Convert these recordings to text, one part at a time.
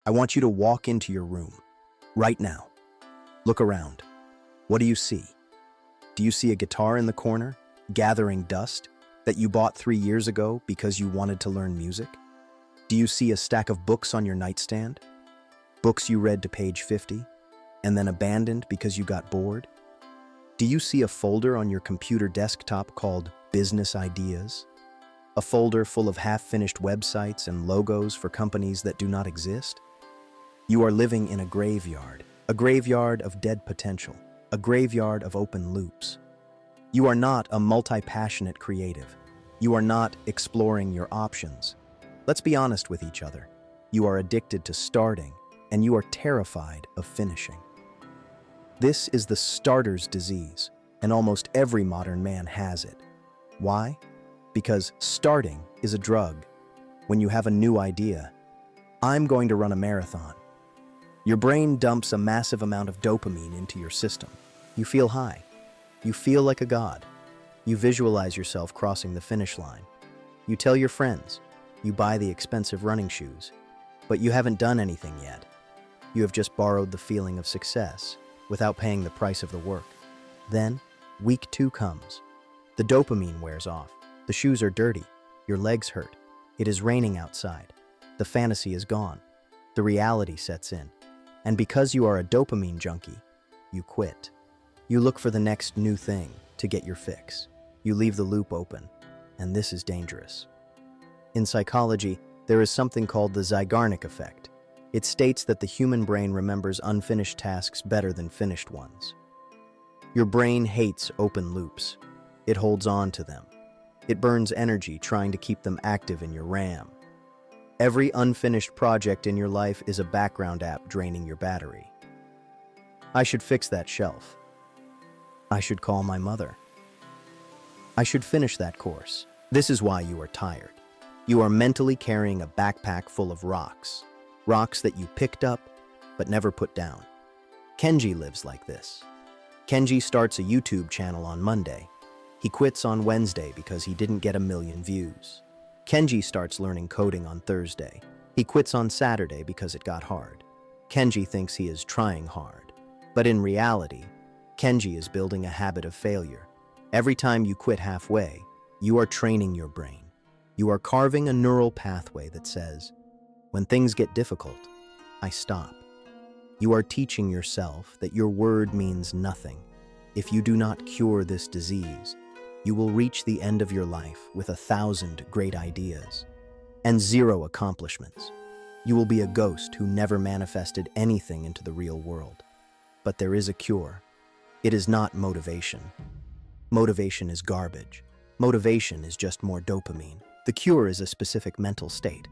I want you to walk into your room, right now. Look around. What do you see? Do you see a guitar in the corner, gathering dust, that you bought 3 years ago because you wanted to learn music? Do you see a stack of books on your nightstand? Books you read to page 50, and then abandoned because you got bored? Do you see a folder on your computer desktop called Business Ideas? A folder full of half-finished websites and logos for companies that do not exist? You are living in a graveyard of dead potential, a graveyard of open loops. You are not a multi-passionate creative. You are not exploring your options. Let's be honest with each other. You are addicted to starting, and you are terrified of finishing. This is the starter's disease, and almost every modern man has it. Why? Because starting is a drug. When you have a new idea, I'm going to run a marathon. Your brain dumps a massive amount of dopamine into your system. You feel high. You feel like a god. You visualize yourself crossing the finish line. You tell your friends. You buy the expensive running shoes. But you haven't done anything yet. You have just borrowed the feeling of success without paying the price of the work. Then, week 2 comes. The dopamine wears off. The shoes are dirty. Your legs hurt. It is raining outside. The fantasy is gone. The reality sets in. And because you are a dopamine junkie, you quit. You look for the next new thing to get your fix. You leave the loop open, and this is dangerous. In psychology, there is something called the Zeigarnik effect. It states that the human brain remembers unfinished tasks better than finished ones. Your brain hates open loops. It holds on to them. It burns energy trying to keep them active in your RAM. Every unfinished project in your life is a background app draining your battery. I should fix that shelf. I should call my mother. I should finish that course. This is why you are tired. You are mentally carrying a backpack full of rocks. Rocks that you picked up, but never put down. Kenji lives like this. Kenji starts a YouTube channel on Monday. He quits on Wednesday because he didn't get 1 million views. Kenji starts learning coding on Thursday. He quits on Saturday because it got hard. Kenji thinks he is trying hard. But in reality, Kenji is building a habit of failure. Every time you quit halfway, you are training your brain. You are carving a neural pathway that says, when things get difficult, I stop. You are teaching yourself that your word means nothing. If you do not cure this disease, you will reach the end of your life with 1,000 great ideas and 0 accomplishments. You will be a ghost who never manifested anything into the real world. But there is a cure. It is not motivation. Motivation is garbage. Motivation is just more dopamine. The cure is a specific mental state,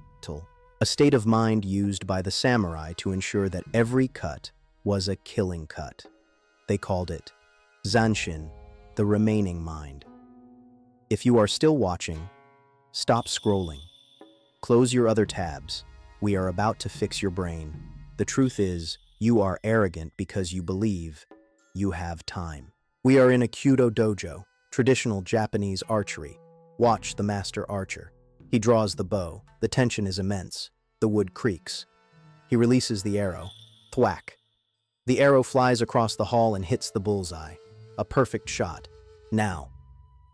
a state of mind used by the samurai to ensure that every cut was a killing cut. They called it Zanshin, the remaining mind. If you are still watching, stop scrolling. Close your other tabs. We are about to fix your brain. The truth is, you are arrogant because you believe you have time. We are in a Kyudo dojo, traditional Japanese archery. Watch the master archer. He draws the bow. The tension is immense. The wood creaks. He releases the arrow. Thwack. The arrow flies across the hall and hits the bullseye. A perfect shot. Now,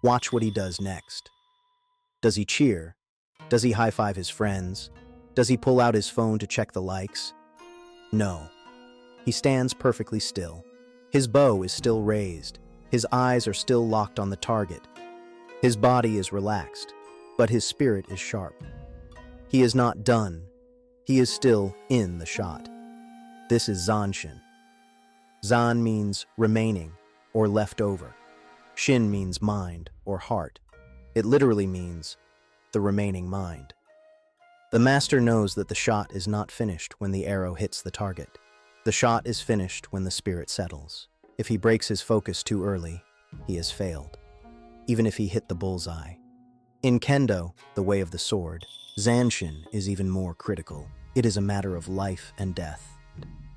watch what he does next. Does he cheer? Does he high-five his friends? Does he pull out his phone to check the likes? No. He stands perfectly still. His bow is still raised. His eyes are still locked on the target. His body is relaxed, but his spirit is sharp. He is not done. He is still in the shot. This is Zanshin. Zan means remaining or left over. Shin means mind or heart. It literally means the remaining mind. The master knows that the shot is not finished when the arrow hits the target. The shot is finished when the spirit settles. If he breaks his focus too early, he has failed, even if he hit the bullseye. In Kendo, the way of the sword, Zanshin is even more critical. It is a matter of life and death.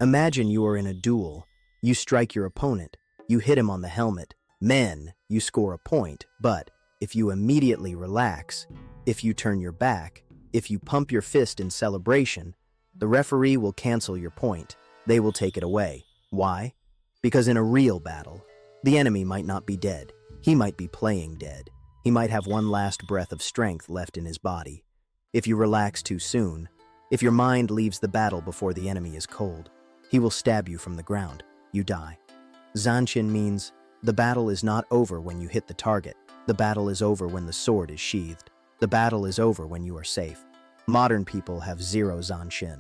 Imagine you are in a duel. You strike your opponent. You hit him on the helmet. You score a point. But if you immediately relax, if you turn your back, if you pump your fist in celebration, The referee will cancel your point. They will take it away. Why? Because in a real battle, the enemy might not be dead. He might be playing dead. He might have one last breath of strength left in his body. If you relax too soon, if your mind leaves the battle before the enemy is cold, he will stab you from the ground. You die. Zanshin means the battle is not over when you hit the target. The battle is over when the sword is sheathed. The battle is over when you are safe. Modern people have zero Zanshin.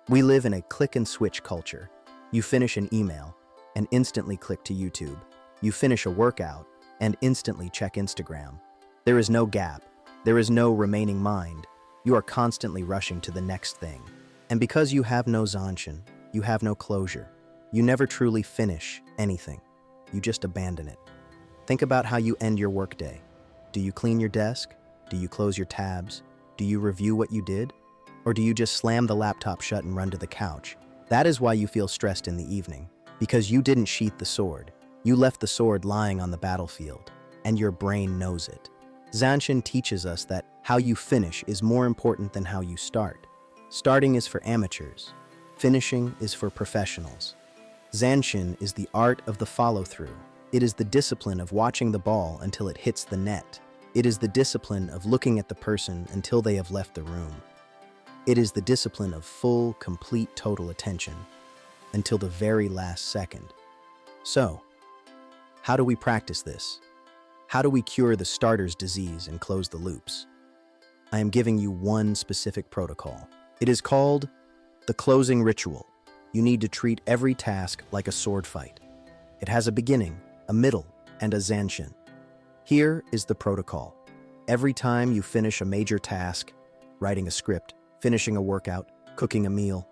We live in a click-and-switch culture. You finish an email and instantly click to YouTube. You finish a workout and instantly check Instagram. There is no gap. There is no remaining mind. You are constantly rushing to the next thing. And because you have no Zanshin, you have no closure. You never truly finish anything. You just abandon it. Think about how you end your workday. Do you clean your desk? Do you close your tabs? Do you review what you did? Or do you just slam the laptop shut and run to the couch? That is why you feel stressed in the evening. Because you didn't sheath the sword. You left the sword lying on the battlefield. And your brain knows it. Zanshin teaches us that how you finish is more important than how you start. Starting is for amateurs. Finishing is for professionals. Zanshin is the art of the follow-through. It is the discipline of watching the ball until it hits the net. It is the discipline of looking at the person until they have left the room. It is the discipline of full, complete, total attention until the very last second. So, how do we practice this? How do we cure the starter's disease and close the loops? I am giving you one specific protocol. It is called the closing ritual. You need to treat every task like a sword fight. It has a beginning, a middle, and a Zanshin. Here is the protocol. Every time you finish a major task, writing a script, finishing a workout, cooking a meal,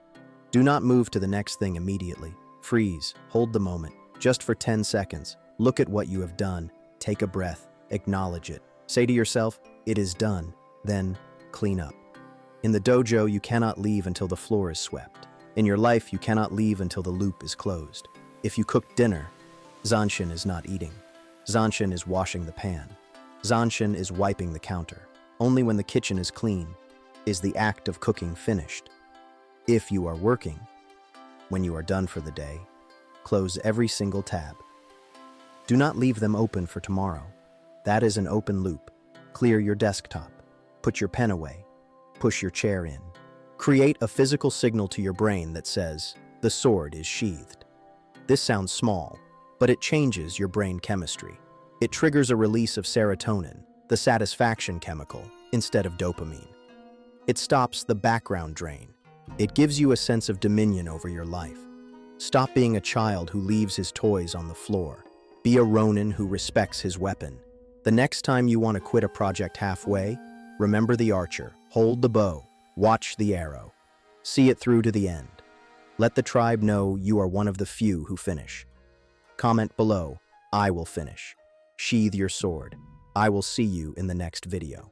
do not move to the next thing immediately. Freeze, hold the moment, just for 10 seconds. Look at what you have done. Take a breath, acknowledge it. Say to yourself, it is done. Then clean up. In the dojo, you cannot leave until the floor is swept. In your life, you cannot leave until the loop is closed. If you cook dinner, Zanshin is not eating. Zanshin is washing the pan. Zanshin is wiping the counter. Only when the kitchen is clean is the act of cooking finished. If you are working, when you are done for the day, close every single tab. Do not leave them open for tomorrow. That is an open loop. Clear your desktop. Put your pen away. Push your chair in. Create a physical signal to your brain that says, the sword is sheathed. This sounds small, but it changes your brain chemistry. It triggers a release of serotonin, the satisfaction chemical, instead of dopamine. It stops the background drain. It gives you a sense of dominion over your life. Stop being a child who leaves his toys on the floor. Be a Ronin who respects his weapon. The next time you want to quit a project halfway, remember the archer, hold the bow, watch the arrow. See it through to the end. Let the tribe know you are one of the few who finish. Comment below, I will finish. Sheathe your sword. I will see you in the next video.